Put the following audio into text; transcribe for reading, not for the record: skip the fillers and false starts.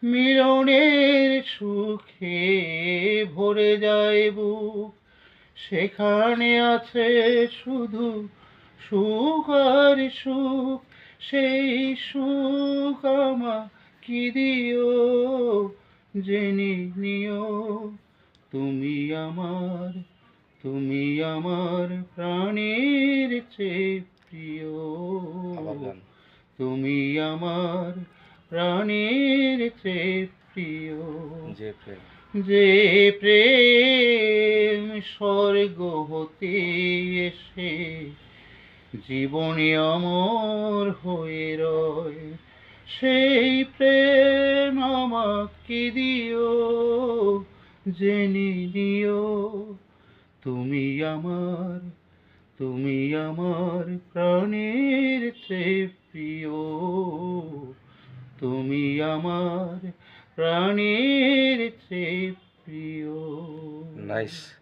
মিলনের সুখে ভরে যায় বুক, সেখানে আছে শুধু সুখ আর সুখ। সেই সুখ আমাকে দিও, জেনে নিও তুমি আমার, তুমি আমার প্রাণের চেয়ে প্রিয়। তুমি আমার প্রাণের চেয়ে প্রিয়। যে প্রেম যে প্রেম স্বর্গ হতে এসে জীবনে অমর হয়ে রয়, সেই প্রেম আমাকে দিও, জেনে নিও তুমি আমার, তুমি আমার প্রাণের চেয়ে প্রিয়। তুমি আমার প্রাণের চেয়ে প্রিয়। নাইস।